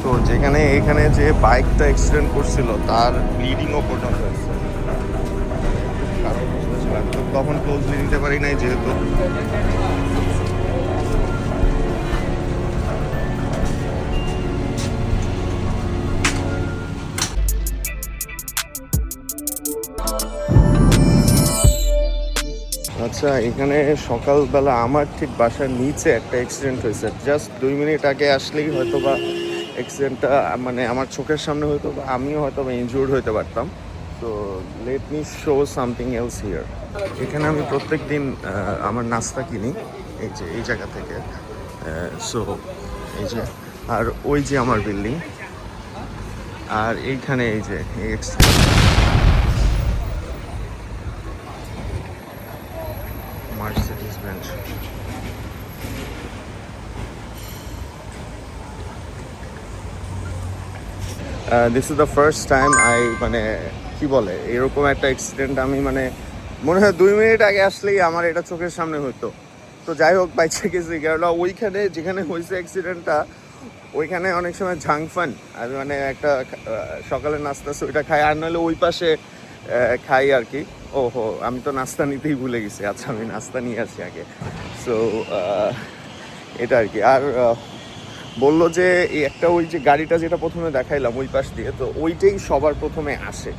তো যেখানে এখানে যে বাইকটা অ্যাক্সিডেন্ট করছিল তার ব্লিডিংও পর্যন্ত হয়েছে। কারো বুঝতেছিলাম তো তখন ক্লোজলি নিতে পারি নাই যেহেতু। আচ্ছা, এখানে সকালবেলা আমার ঠিক বাসার নিচে একটা অ্যাক্সিডেন্ট হয়েছে। জাস্ট 2 মিনিট আগে আসলেই হয়তো বা অ্যাক্সিডেন্টটা মানে আমার চোখের সামনে হয়তো বা আমিও হয়তো বা ইনজুর্ড হতে পারতাম। তো let me show something else here. এখানে আমি প্রত্যেক দিন আমার নাস্তা কিনি এই যে এই জায়গা থেকে। সো এই যে, আর ওই যে আমার বিল্ডিং, আর এইখানে এই যে এই accident Mercedes bench. This is the first time মানে কি বলে এরকম একটা অ্যাক্সিডেন্ট আমি মানে মনে হয় 2 মিনিট আগে আসলেই আমার এটা চোখের সামনে হতো। তো যাই হোক বাইচে গেছি, কারণ ওইখানে যেখানে হয়েছে অ্যাক্সিডেন্টটা ওইখানে অনেক সময় ঝাংফান আমি মানে একটা সকালে নাস্তা ওইটা খাই, আর নাহলে ওই পাশে খাই আর কি। ওহো, আমি তো নাস্তা নিতেই ভুলে গেছি। আচ্ছা, আমি নাস্তা নিয়ে আসি আগে। সো এটা আর কি। আর বললো যে এই একটা ওই যে গাড়িটা যেটা প্রথমে দেখাইলাম ওই পাশ দিয়ে, তো ওইটাই সবার প্রথমে আসে।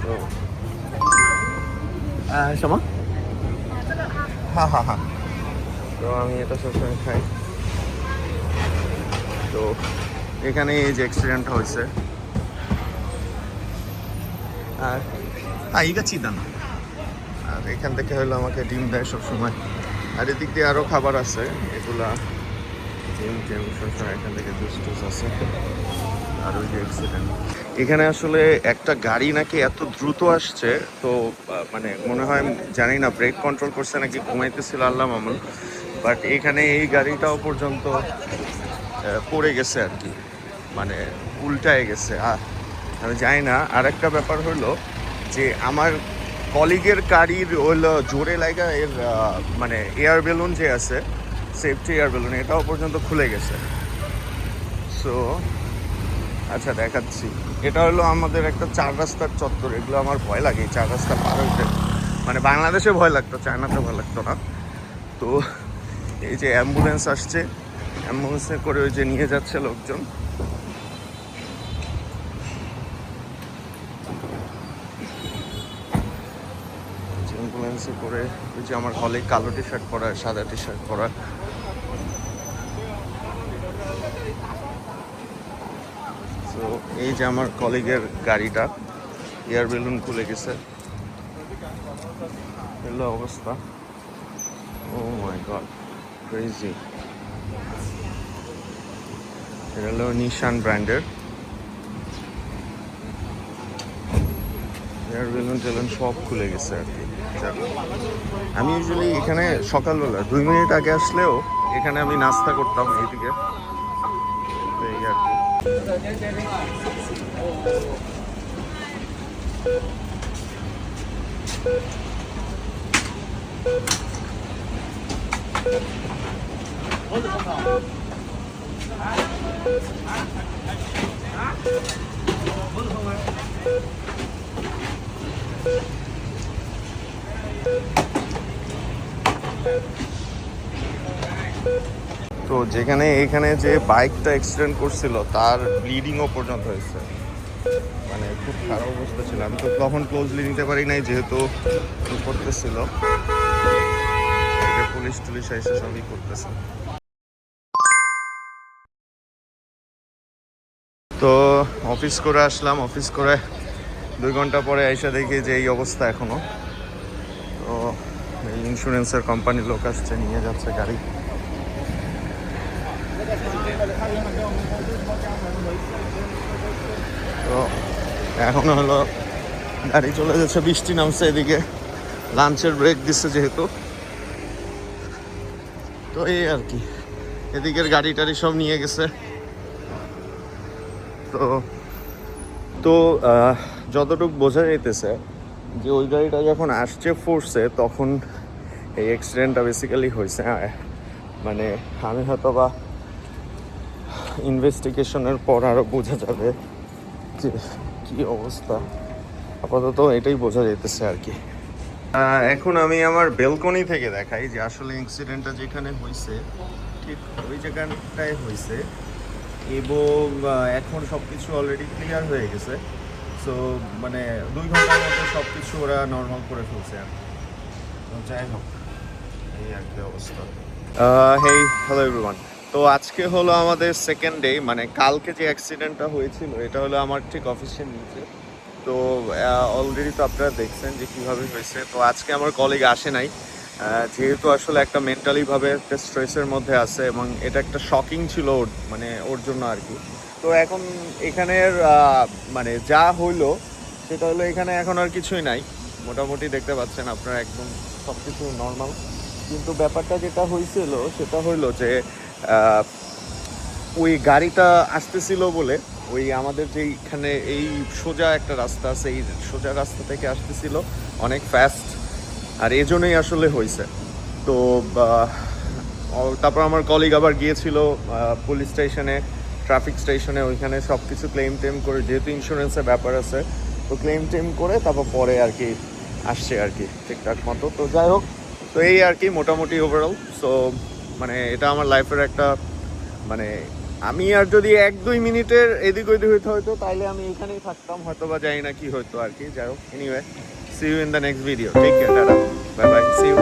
তো সমা হ্যাঁ হ্যাঁ হ্যাঁ, তো আমি এটা সবসময় খাই। তো এখানে এই যে অ্যাক্সিডেন্টটা হয়েছে। আর ইগা চিদা না। আর এখান থেকে হলো আমাকে ডিম দেয় সবসময়। আর এদিক দিয়ে আরও খাবার আছে, এগুলা ডিম টিম সবসময় এখান থেকে জুস টুস আছে। আর ওই যে অ্যাক্সিডেন্ট এখানে আসলে একটা গাড়ি নাকি এত দ্রুত আসছে, তো মানে মনে হয় জানি না ব্রেক কন্ট্রোল করছে নাকি ঘুমাইতেছিল আল্লাহ মামুন, বাট এখানে এই গাড়িটাও পর্যন্ত পড়ে গেছে আর কি, মানে উল্টায় গেছে। আমি জানি না। আর একটা ব্যাপার হলো যে আমার কলিগের গাড়ির হলো জোরে লাগা এর মানে এয়ার বেলুন যে আছে, সেফটি এয়ার বেলুন, এটাও পর্যন্ত খুলে গেছে। সো আচ্ছা দেখাচ্ছি। এটা হলো আমাদের একটা 4 রাস্তার চত্বর। এগুলো আমার ভয় লাগে, 4 রাস্তা পার হইতে। মানে বাংলাদেশে ভয় লাগতো, চায়নাতে ভয় লাগতো না। তো এই যে অ্যাম্বুলেন্স আসছে, অ্যাম্বুলেন্সে করে ওই যে নিয়ে যাচ্ছে লোকজন। অ্যাম্বুলেন্সে করে ওই যে আমার হলে কালো টি শার্ট পরা, সাদা টি শার্ট পরা। তো এই যে আমার কলিগের গাড়িটা, এয়ার বেলুন খুলে গেছে, এলো অবস্থা। ও মাই গড, ক্রেজি। এটা হলো নিশান ব্র্যান্ডের এয়ার বেলুন টেলুন সব খুলে গেছে আর কি। আমি ইউজুয়ালি এখানে সকালবেলা 2 মিনিট আগে আসলেও এখানে আমি নাস্তা করতাম এইদিকে, এই আর কি। তো যেখানে এখানে যে বাইকটা অ্যাক্সিডেন্ট করছিল তার ব্লিডিংও পর্যন্ত হয়েছে, মানে খুব খারাপ অবস্থা ছিল। আমি তো তখন ক্লোজলি নিতে পারি নাই যেহেতু করতেছিল, পুলিশ টুলিশ এসে সবই করতেছে। তো অফিস করে আসলাম, অফিস করে 2 ঘন্টা পরে এসে দেখি যে এই অবস্থা এখনো। তো এই ইন্স্যুরেন্সের কোম্পানির লোক আসছে, নিয়ে যাচ্ছে গাড়ি। তো এখন হলো গাড়ি চলে যাচ্ছে, বৃষ্টি নামছে এদিকে, লাঞ্চের ব্রেক দিচ্ছে যেহেতু। তো এই আর কি, এদিকের গাড়ি টাড়ি সব নিয়ে গেছে। তো তো যতটুকু বোঝা যাইতেছে যে ওই গাড়িটা যখন আসছে ফোর্সে তখন এই অ্যাক্সিডেন্টটা বেসিক্যালি হয়েছে। মানে আমি হয়তো বা ইনভেস্টিগেশনের পর আরও বোঝা যাবে যে কী অবস্থা। আপাতত এটাই বোঝা যেতেছে আর কি। এখন আমি আমার বেলকনি থেকে দেখাই যে আসলে ইনসিডেন্টটা যেখানে হয়েছে ঠিক ওই জায়গাটায় হয়েছে, এবং এখন সব কিছু অলরেডি ক্লিয়ার হয়ে গেছে। সো মানে 2 ঘন্টার মধ্যে সব কিছু ওরা নর্মাল করে ফেলছে আর কি। তো যাই হোক, এই আর কি অবস্থা। হেই, হ্যালো এভরিওয়ান। তো আজকে হলো আমাদের সেকেন্ড ডে, মানে কালকে যে অ্যাক্সিডেন্টটা হয়েছিল এটা হলো আমার ঠিক অফিসের নিচে। তো অলরেডি তো আপনারা দেখছেন যে কীভাবে হয়েছে। তো আজকে আমার কলিগ আসে নাই, যেহেতু আসলে একটা মেন্টালিভাবে একটা স্ট্রেসের মধ্যে আছে, এবং এটা একটা শকিং ছিল ওর, মানে ওর জন্য আর কি। তো এখন এখানের মানে যা হইলো সেটা হলো এখানে এখন আর কিছুই নাই, মোটামুটি দেখতে পাচ্ছেন আপনারা একদম সব কিছু নর্মাল। কিন্তু ব্যাপারটা যেটা হয়েছিল সেটা হইলো যে ওই গাড়িটা আসতেছিল বলে, ওই আমাদের যেইখানে এই সোজা একটা রাস্তা আছে, এই সোজা রাস্তা থেকে আসতেছিল অনেক ফাস্ট, আর এই জন্যই আসলে হয়েছে। তো তারপর আমার কলিগ আবার গিয়েছিল পুলিশ স্টেশনে, ট্রাফিক স্টেশনে, ওইখানে সব কিছু ক্লেম টেম করে, যেহেতু ইন্স্যুরেন্সের ব্যাপার আছে, তো ক্লেম টেম করে তারপর পরে আর কি আসছে আর কি ঠিকঠাক মতো। তো যাই হোক, তো এই আর কি মোটামুটি ওভারঅল। সো মানে এটা আমার লাইফের একটা, মানে আমি আর যদি 1-2 মিনিটের এদিক ওইদিক হইতে হয়তো তাইলে আমি এখানেই থাকতাম হয়তো, বা জানি না কি হয়তো আর কি। যাই হোক, anyway, see you in the next video, take care, tata, bye bye, see you.